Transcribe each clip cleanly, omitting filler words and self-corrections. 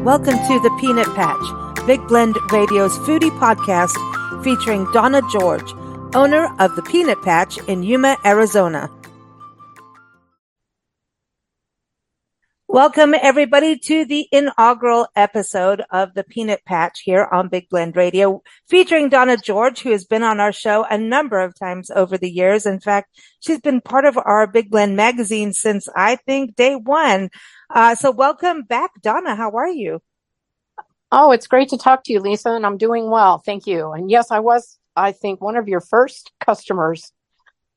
Welcome to the Peanut Patch, Big Blend Radio's foodie podcast featuring Donna George, owner of the Peanut Patch in Yuma, Arizona. Welcome, everybody, to the inaugural episode of the Peanut Patch here on Big Blend Radio, featuring Donna George, who has been on our show a number of times over the years. In fact, she's been part of our Big Blend magazine since, I think, day one. So welcome back, Donna. How are you? Oh, it's great to talk to you, Lisa, and I'm doing well. Thank you. And yes, I think, one of your first customers.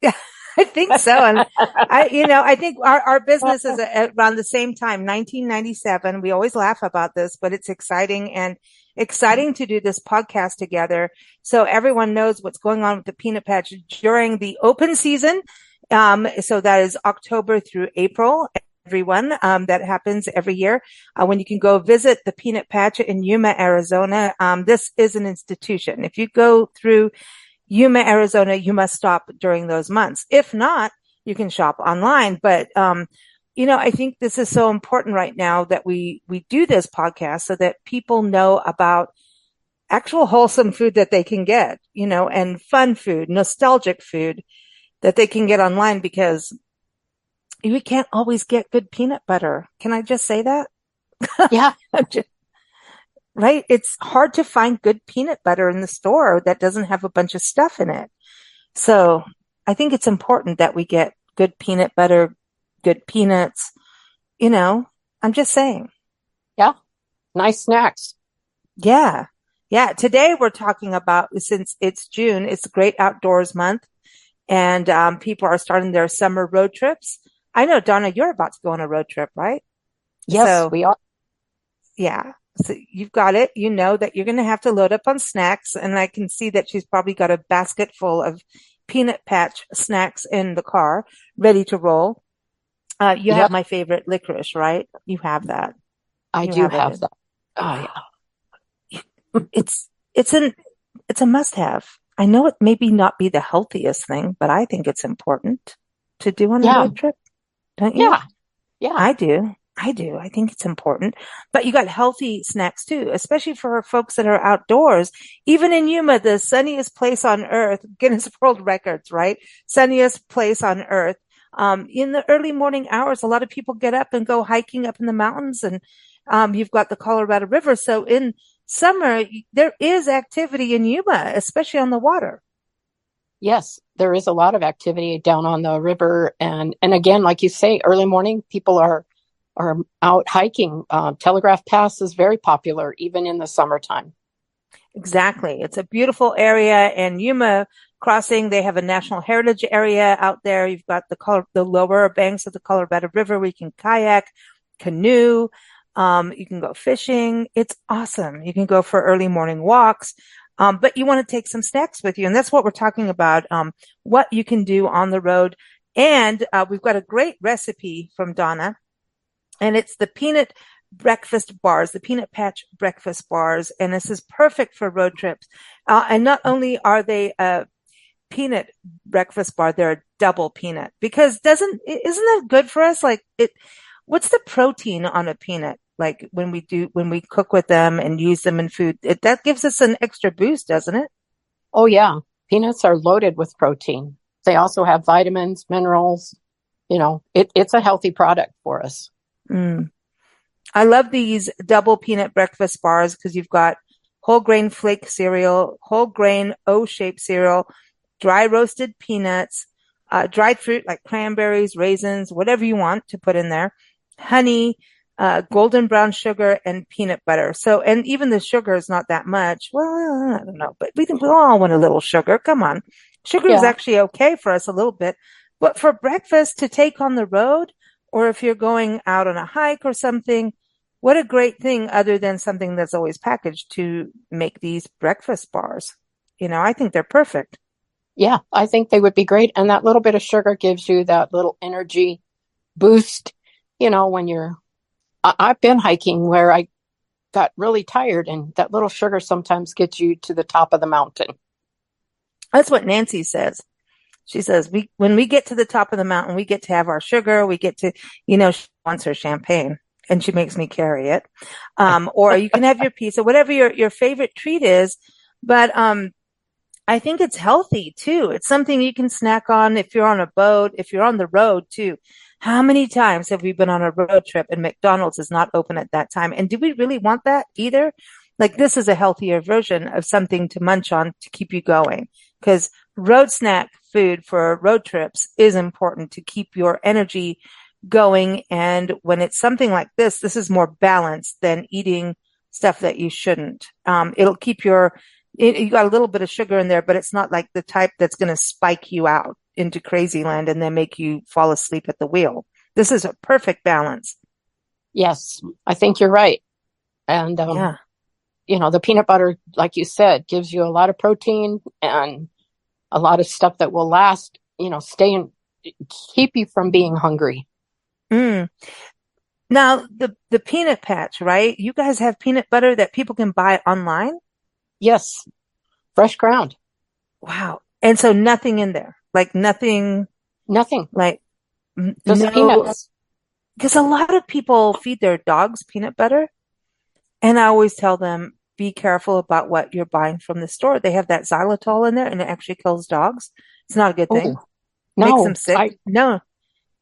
Yeah. I think so. And I think our business is around the same time, 1997. We always laugh about this, but it's exciting to do this podcast together. So everyone knows what's going on with the Peanut Patch during the open season. So that is October through April. Everyone, that happens every year, when you can go visit the Peanut Patch in Yuma, Arizona. This is an institution. If you go through Yuma, Arizona, you must stop during those months. If not, you can shop online. But, I think this is so important right now that we do this podcast so that people know about actual wholesome food that they can get, and fun food, nostalgic food that they can get online, because we can't always get good peanut butter. Can I just say that? Yeah. Right? It's hard to find good peanut butter in the store that doesn't have a bunch of stuff in it. So I think it's important that we get good peanut butter, good peanuts. I'm just saying. Yeah. Nice snacks. Yeah. Yeah. Today we're talking about, since it's June, it's a great outdoors month, and people are starting their summer road trips. I know, Donna, you're about to go on a road trip, right? Yes, we are. Yeah. So you've got it. You know that you're going to have to load up on snacks. And I can see that she's probably got a basket full of Peanut Patch snacks in the car, ready to roll. You have my favorite licorice, right? You have that. I do have that. Oh, yeah. It's a must have. I know it may not be the healthiest thing, but I think it's important to do on a road trip. Don't you? Yeah. Yeah. I do. I think it's important. But you got healthy snacks too, especially for folks that are outdoors. Even in Yuma, the sunniest place on earth, Guinness World Records, right? Sunniest place on earth. In the early morning hours, a lot of people get up and go hiking up in the mountains, and you've got the Colorado River. So in summer, there is activity in Yuma, especially on the water. Yes, there is a lot of activity down on the river. And again, like you say, early morning, people are out hiking. Telegraph Pass is very popular, even in the summertime. Exactly. It's a beautiful area. And Yuma Crossing, they have a national heritage area out there. You've got the lower banks of the Colorado River where you can kayak, canoe. You can go fishing. It's awesome. You can go for early morning walks. But you want to take some snacks with you. And that's what we're talking about, what you can do on the road. And we've got a great recipe from Donna, and it's the peanut breakfast bars, the Peanut Patch breakfast bars. And this is perfect for road trips. And not only are they a peanut breakfast bar, they're a double peanut, because isn't that good for us? What's the protein on a peanut? Like when we cook with them and use them in food, that gives us an extra boost, doesn't it? Oh, yeah. Peanuts are loaded with protein. They also have vitamins, minerals. It's a healthy product for us. I love these double peanut breakfast bars because you've got whole grain flake cereal, whole grain O-shaped cereal, dry roasted peanuts, dried fruit like cranberries, raisins, whatever you want to put in there, honey, golden brown sugar, and peanut butter. So, and even the sugar is not that much. Well, I don't know, but we all want a little sugar. Come on. Sugar is actually okay for us a little bit, but for breakfast to take on the road, or if you're going out on a hike or something, what a great thing, other than something that's always packaged, to make these breakfast bars. I think they're perfect. Yeah, I think they would be great. And that little bit of sugar gives you that little energy boost, when I've been hiking where I got really tired, and that little sugar sometimes gets you to the top of the mountain. That's what Nancy says. She says, when we get to the top of the mountain, we get to have our sugar. We get to, she wants her champagne. and she makes me carry it. Or you can have your pizza, whatever your favorite treat is. But, I think it's healthy too. It's something you can snack on if you're on a boat, if you're on the road too. How many times have we been on a road trip and McDonald's is not open at that time? And do we really want that either? Like this is a healthier version of something to munch on to keep you going. Because road snack food for road trips is important to keep your energy going. And when it's something like this is more balanced than eating stuff that you shouldn't. It'll keep you got a little bit of sugar in there, but it's not like the type that's going to spike you out into crazy land and then make you fall asleep at the wheel. This is a perfect balance. Yes, I think you're right. And, Yeah. The peanut butter, like you said, gives you a lot of protein and a lot of stuff that will last, keep you from being hungry. Mm. Now, the peanut patch, right? You guys have peanut butter that people can buy online? Yes, fresh ground. Wow. And so nothing in there, like nothing, Nothing. like Just peanuts. Because a lot of people feed their dogs peanut butter. And I always tell them, be careful about what you're buying from the store. They have that xylitol in there and it actually kills dogs. It's not a good thing. Oh, Makes no, them sick.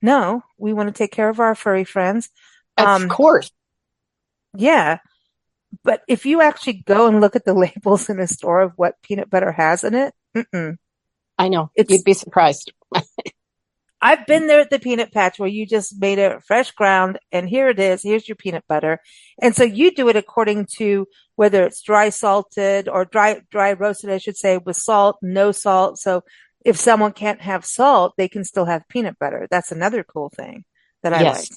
No, we want to take care of our furry friends. of course. Yeah. But if you actually go and look at the labels in a store of what peanut butter has in it, I know. You'd be surprised. I've been there at the peanut patch where you just made it fresh ground and here it is. Here's your peanut butter. And so you do it according to whether it's dry salted or dry roasted, I should say, with salt, no salt. So if someone can't have salt, they can still have peanut butter. That's another cool thing that I like.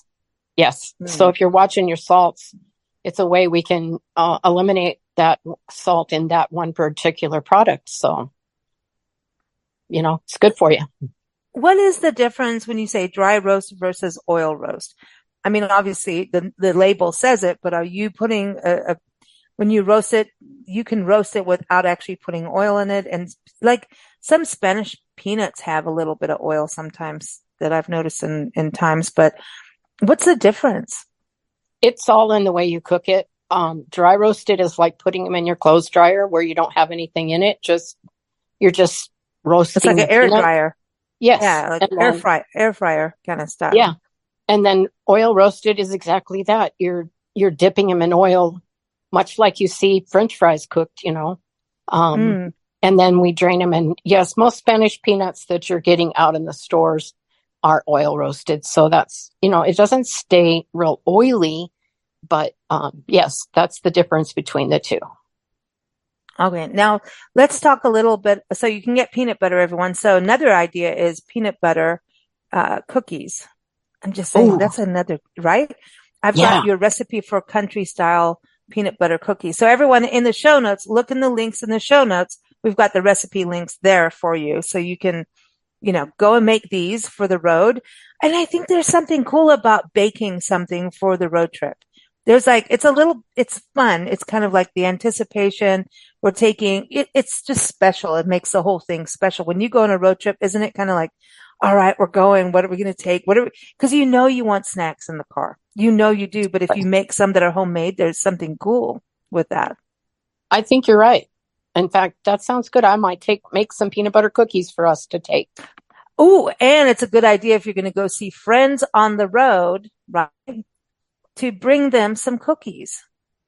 Yes. So if you're watching your salts, it's a way we can eliminate that salt in that one particular product. So, it's good for you. What is the difference when you say dry roast versus oil roast? I mean, obviously the label says it, but are you putting when you roast it, you can roast it without actually putting oil in it. And like some Spanish peanuts have a little bit of oil sometimes that I've noticed in times, but what's the difference? It's all in the way you cook it. Dry roasted is like putting them in your clothes dryer where you don't have anything in it. You're just roasting. It's like an air dryer. Yes. Yeah, like air fryer kind of style. Yeah. And then oil roasted is exactly that. You're dipping them in oil, much like you see French fries cooked, and then we drain them. And yes, most Spanish peanuts that you're getting out in the stores are oil roasted. So that's, it doesn't stay real oily, but yes, that's the difference between the two. Okay, now let's talk a little bit. So you can get peanut butter, everyone. So another idea is peanut butter cookies. I'm just saying that's another, right? I've got your recipe for country style peanut butter cookies. So everyone in the show notes, look in the links in the show notes. We've got the recipe links there for you. So you can, go and make these for the road. And I think there's something cool about baking something for the road trip. There's it's fun. It's kind of like the anticipation. We're taking it. It's just special. It makes the whole thing special. When you go on a road trip, isn't it kind of like, all right, we're going. What are we going to take? Because you want snacks in the car. You do. But if you make some that are homemade, there's something cool with that. I think you're right. In fact, that sounds good. I might make some peanut butter cookies for us to take. Oh, and it's a good idea if you're going to go see friends on the road, right? To bring them some cookies.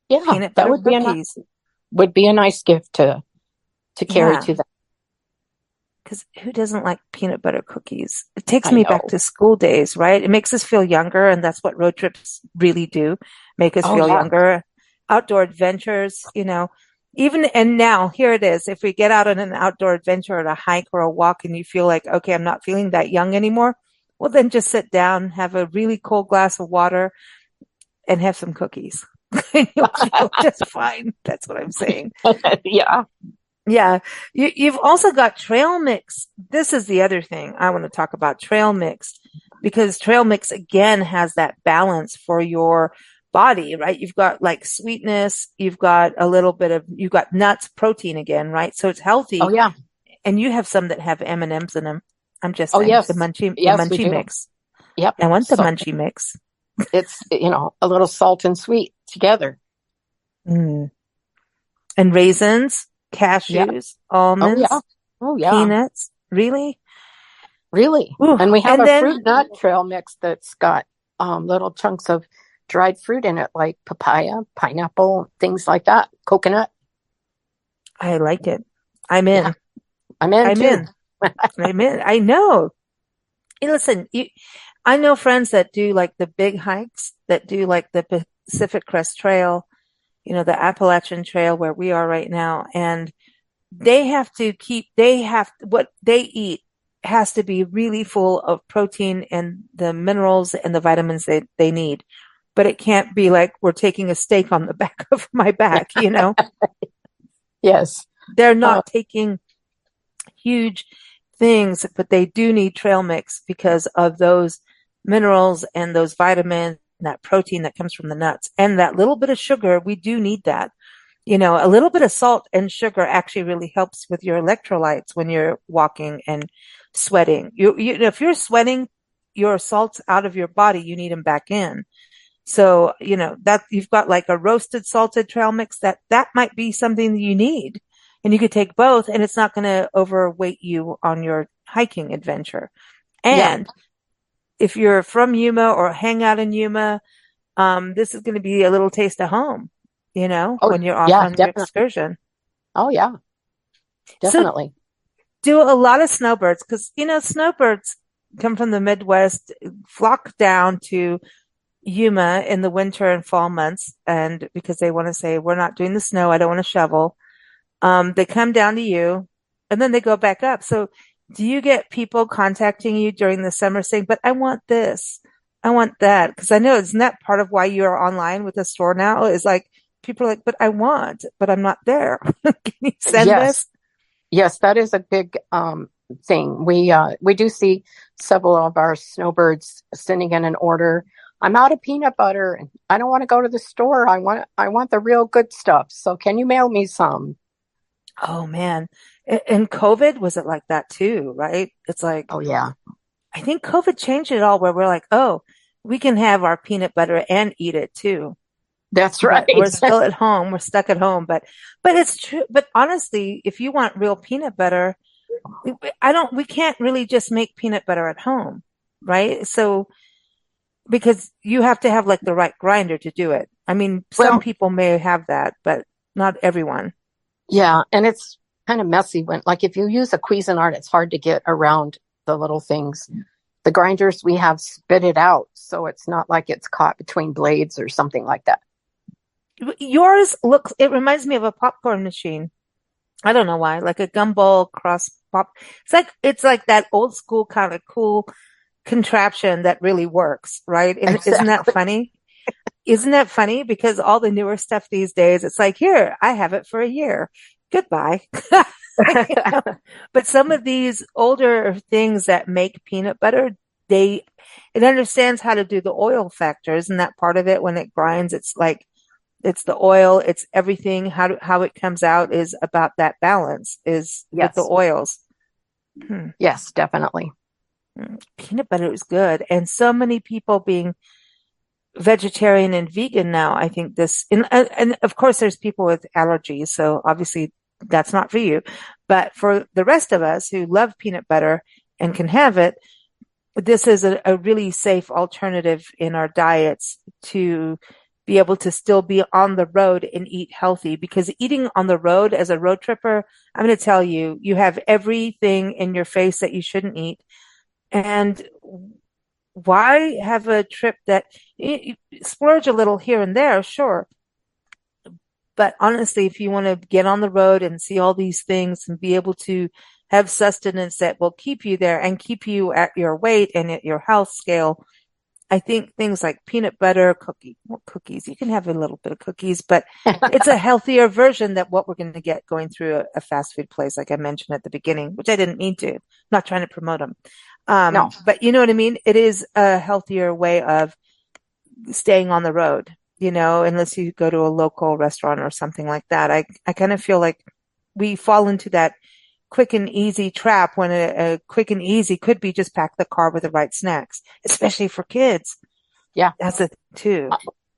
Yeah, peanut butter cookies would be a nice gift to carry to them. Because who doesn't like peanut butter cookies? It takes me back to school days, right? It makes us feel younger, and that's what road trips really do, make us feel younger. Outdoor adventures, and now here it is. If we get out on an outdoor adventure or a hike or a walk and you feel like, okay, I'm not feeling that young anymore, well, then just sit down, have a really cold glass of water, and have some cookies. And you'll feel just fine. That's what I'm saying. Yeah. Yeah. You've also got trail mix. This is the other thing I want to talk about, trail mix, because trail mix again has that balance for your body, right? You've got like sweetness. You've got you've got nuts, protein again, right? So it's healthy. Oh, yeah. And you have some that have M&Ms in them. I'm just saying yes. the munchie mix. Yep. I want the munchie mix. It's, a little salt and sweet together. Mm. And raisins, Yeah. cashews, Oh, yeah. almonds, Oh, yeah. peanuts. Really? Really. Ooh. And we have And a then, fruit nut trail mix that's got little chunks of dried fruit in it, like papaya, pineapple, things like that. Coconut. I like it. I'm Yeah, in. I'm in I'm too. in. I'm in. I know. Hey, listen, I know friends that do like the big hikes, that do like the Pacific Crest Trail, the Appalachian Trail where we are right now. And what they eat has to be really full of protein and the minerals and the vitamins they need. But it can't be like we're taking a steak on the back of my back. Yes. They're Oh, not taking huge things, but they do need trail mix because of those minerals and those vitamins, and that protein that comes from the nuts and that little bit of sugar. We do need that. A little bit of salt and sugar actually really helps with your electrolytes when you're walking and sweating. If you're sweating your salts out of your body, you need them back in. So, that you've got like a roasted salted trail mix that might be something that you need. And you could take both and it's not going to overweight you on your hiking adventure. yeah. And if you're from Yuma or hang out in Yuma, this is going to be a little taste of home, Oh, when you're off yeah, on your definitely. excursion. Oh, yeah, So definitely. do a lot of snowbirds because, snowbirds come from the Midwest, flock down to Yuma in the winter and fall months. And because they want to say, we're not doing the snow, I don't want to shovel. They come down to you and then they go back up. So do you get people contacting you during the summer saying, but I want this, I want that? Because I know isn't that part of why you're online with the store now is like people are like, but I want, but I'm not there. Can you send Yes. this? Yes, that is a big thing. We do see several of our snowbirds sending in an order. I'm out of peanut butter and I don't want to go to the store. I want the real good stuff. So can you mail me some? Oh man. And COVID was it like that too, right? It's like, Oh, yeah. I think COVID changed it all where we're like, oh, we can have our peanut butter and eat it too. That's right. But we're still at home. We're stuck at home. But it's true. But honestly, if you want real peanut butter, we can't really just make peanut butter at home, right? So, because you have to have like the right grinder to do it. I mean, some Well, people may have that, but not everyone. yeah, and it's kind of messy when, like, if you use a Cuisinart, it's hard to get around the little things. The grinders we have spit it out, so it's not like it's caught between blades or something like that. Yours looks, it reminds me of a popcorn machine. I don't know why, like a gumball cross pop. It's like that old school kind of cool contraption that really works, right? And isn't that Exactly. funny? Isn't that funny? Because all the newer stuff these days, it's like, here, I have it for a year. Goodbye. You know? But some of these older things that make peanut butter, it understands how to do the oil factor. Isn't that part of it? When it grinds, it's like, it's the oil, it's everything. How it comes out is about that balance is with the Yes. oils. Hmm. Yes, definitely. Peanut butter is good. And so many people being vegetarian and vegan now. I think and of course there's people with allergies. So obviously that's not for you, but for the rest of us who love peanut butter and can have it, this is a really safe alternative in our diets to be able to still be on the road and eat healthy because eating on the road as a road tripper, I'm going to tell you, you have everything in your face that you shouldn't eat. And why have a trip that you splurge a little here and there, sure. But honestly, if you want to get on the road and see all these things and be able to have sustenance that will keep you there and keep you at your weight and at your health scale, I think things like peanut butter, cookies, you can have a little bit of cookies, but it's a healthier version than what we're going to get going through a fast food place, like I mentioned at the beginning, which I didn't mean to. I'm not trying to promote them. No. But you know what I mean? It is a healthier way of staying on the road, unless you go to a local restaurant or something like that. I kind of feel like we fall into that quick and easy trap when a quick and easy could be just pack the car with the right snacks, especially for kids. Yeah. That's a too. Uh,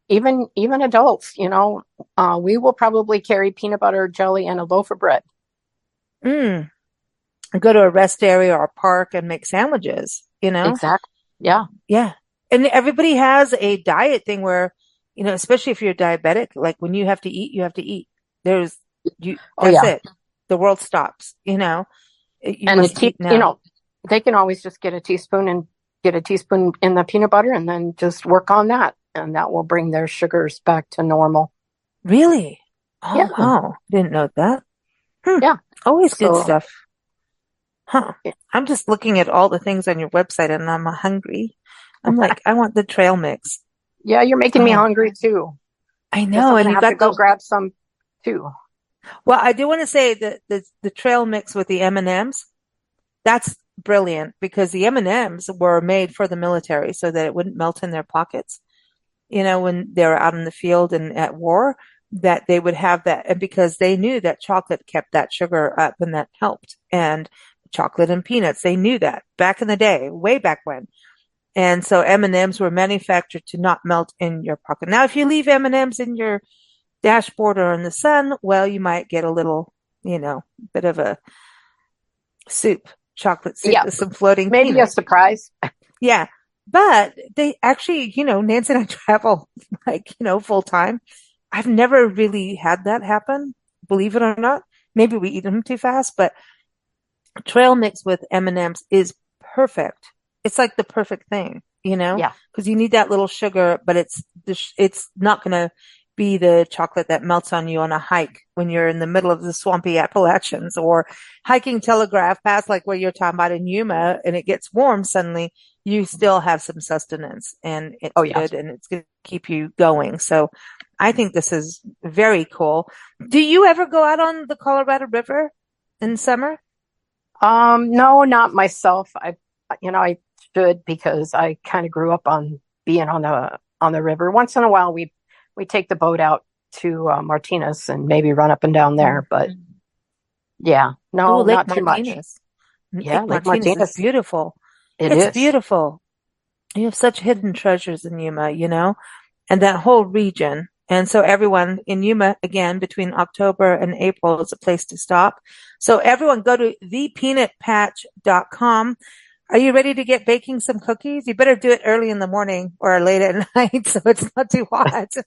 even adults, we will probably carry peanut butter, jelly, and a loaf of bread. Mm. Go to a rest area or a park and make sandwiches, you know? Exactly. Yeah. Yeah. And everybody has a diet thing where, especially if you're diabetic, like when you have to eat, you have to eat. There's Oh, that's yeah. it. The world stops. You And must eat now. they can always just get a teaspoon and get a teaspoon in the peanut butter and then just work on that. And that will bring their sugars back to normal. Really? Oh, Yeah. wow. Didn't know that. Hmm. Yeah. Always good So, stuff. Huh. I'm just looking at all the things on your website and I'm hungry. I'm like, I want the trail mix. yeah, you're making me Oh, hungry too. I Guess know. I'm And gonna you have to got go grab some too. well, I do want to say that the trail mix with the M&Ms, that's brilliant because the M&Ms were made for the military so that it wouldn't melt in their pockets, when they were out in the field and at war, that they would have that. And because they knew that chocolate kept that sugar up and that helped. And chocolate and peanuts, they knew that back in the day, way back when. And so M&Ms were manufactured to not melt in your pocket. Now, if you leave M&Ms in your dashboard or in the sun, well, you might get a little, bit of a soup, chocolate soup Yeah, with some floating maybe a peanuts. surprise. Yeah. But they actually, Nancy and I travel like, full time. I've never really had that happen, believe it or not. Maybe we eat them too fast, but trail mix with M&Ms is perfect. It's like the perfect thing, Yeah. because you need that little sugar, but it's not going to be the chocolate that melts on you on a hike when you're in the middle of the swampy Appalachians or hiking Telegraph Pass, like where you're talking about in Yuma, and it gets warm suddenly. You still have some sustenance, and Oh, it's yeah. good, and it's going to keep you going. So, I think this is very cool. Do you ever go out on the Colorado River in summer? No, not myself. I should because I kind of grew up on being on the river. Once in a while, we take the boat out to Martinez and maybe run up and down there. But Mhm. yeah, Oh, no, Lake not too much. Martinez. Yeah, Lake Lake Martinez is Martinez, beautiful. it It's is. beautiful. You have such hidden treasures in Yuma, and that whole region. And so everyone in Yuma, again, between October and April is a place to stop. So everyone go to thepeanutpatch.com. Are you ready to get baking some cookies? You better do it early in the morning or late at night so it's not too hot. Oh,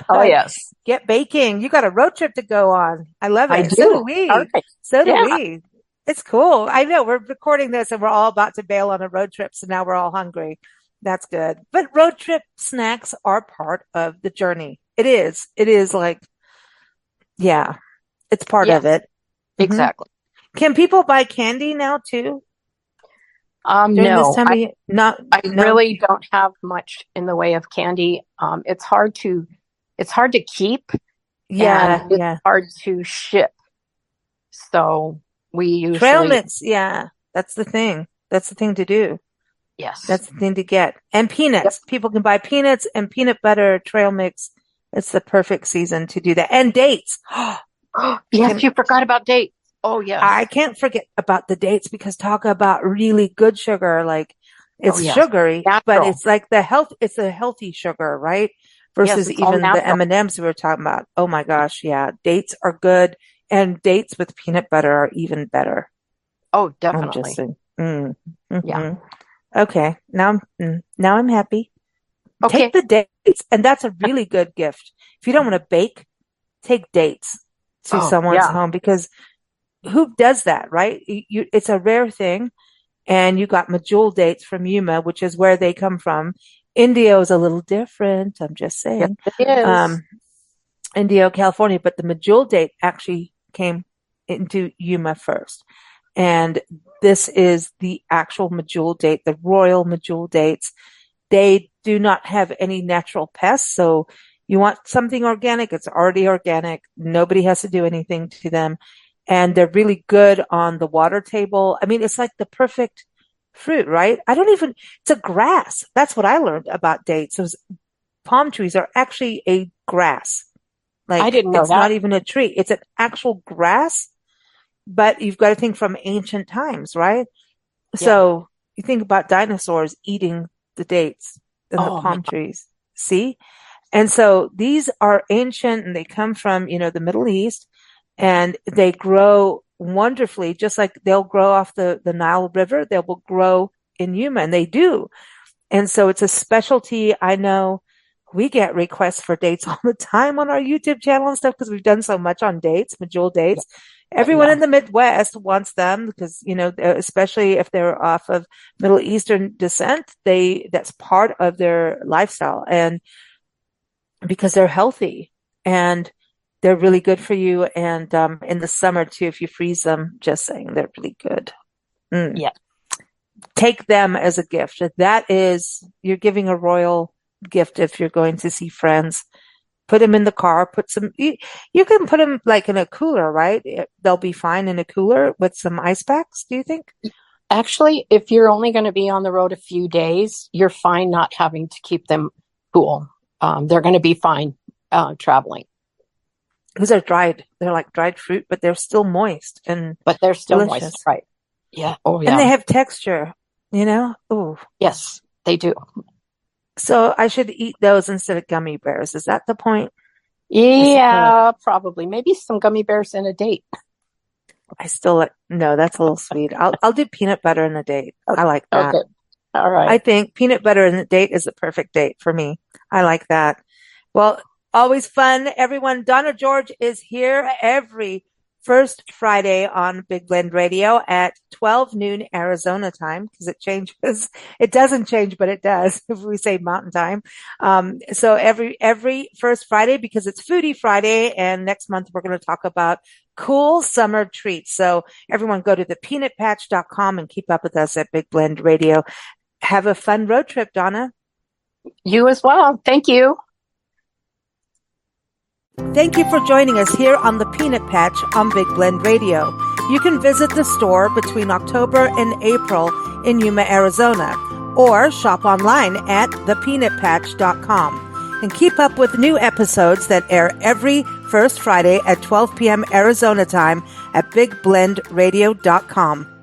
But yes, get baking. You got a road trip to go on. I love I it. So do do. All we. right. So do Yeah. we. It's cool. I know we're recording this and we're all about to bail on a road trip. So now we're all hungry. That's good. But road trip snacks are part of the journey. It is. It is like, yeah, it's part of Yes, it. Hmm. exactly. Can people buy candy now too during this No, time of year? Not, I no. really don't have much in the way of candy. It's hard to keep and Yeah, it's yeah. hard to ship. So we Trail usually, mix. Yeah, that's the thing. That's the thing to do. yes. That's the thing to get. And Yep. peanuts. People can buy peanuts and peanut butter trail mix. It's the perfect season to do that. And dates. Yes, Can you forgot about dates. Oh, I yes. can't forget about the dates because talk about really good sugar. Like Oh, it's yes. sugary, but Natural. it's like it's a healthy sugar, right? Yes, Versus it's all even the natural. M&Ms we were talking about. Oh my gosh. Yeah. Dates are good and dates with peanut butter are even better. Oh, I'm just definitely. saying. Mm, Yeah. hmm. Okay. Now I'm happy. Take Okay. the dates. And that's a really good gift. If you don't want to bake, take dates to Oh, someone's yeah. home because who does that, right? It's a rare thing. And you got Majul dates from Yuma, which is where they come from. Indio is a little different. I'm just Yes, saying. it is. Um, Indio, California, but the Majul date actually came into Yuma first. And this is the actual Majul date, the royal Majul dates. They do not have any natural pests. So you want something organic, it's already organic. Nobody has to do anything to them. And they're really good on the water table. I mean, it's like the perfect fruit, right? It's a grass. That's what I learned about dates. Those palm trees are actually a grass. I Like didn't know it's that. not even a tree. It's an actual grass, but you've got to think from ancient times, right? Yeah. So you think about dinosaurs eating the dates. than the Oh my palm trees. See? And so these are ancient and they come from, the Middle East and they grow wonderfully, just like they'll grow off the Nile River. They will grow in Yuma and they do. And so it's a specialty. I know we get requests for dates all the time on our YouTube channel and stuff because we've done so much on dates, medjool dates. Everyone in the Midwest wants them because, especially if they're off of Middle Eastern descent, that's part of their lifestyle. And because they're healthy and they're really good for you. And, in the summer too, if you freeze them, just saying they're really good. Yeah. Take them as a gift. You're giving a royal gift if you're going to see friends. Put them in the car, you can put them like in a cooler, right? They'll be fine in a cooler with some ice packs, do you think? Actually, if you're only going to be on the road a few days, you're fine not having to keep them cool. They're going to be fine traveling. Because they're dried. They're like dried fruit, but they're still moist but they're still delicious. moist, right? Yeah. Oh, yeah. And they have texture, Ooh. Yes, they do. So I should eat those instead of gummy bears. Is that the point? Yeah, probably. Maybe some gummy bears in a date. No, that's a little sweet. I'll do peanut butter in a date. Okay. I like that. Okay. All right. I think peanut butter in a date is a perfect date for me. I like that. Well, always fun. Everyone, Donna George is here every first Friday on Big Blend Radio at 12 noon Arizona time because it changes. It doesn't change, but it does if we say mountain time. So every first Friday because it's Foodie Friday and next month we're going to talk about cool summer treats. So everyone go to thepeanutpatch.com and keep up with us at Big Blend Radio. Have a fun road trip, Donna. You as well. Thank you. Thank you for joining us here on the Peanut Patch on Big Blend Radio. You can visit the store between October and April in Yuma, Arizona, or shop online at thepeanutpatch.com and keep up with new episodes that air every first Friday at 12 p.m. Arizona time at bigblendradio.com.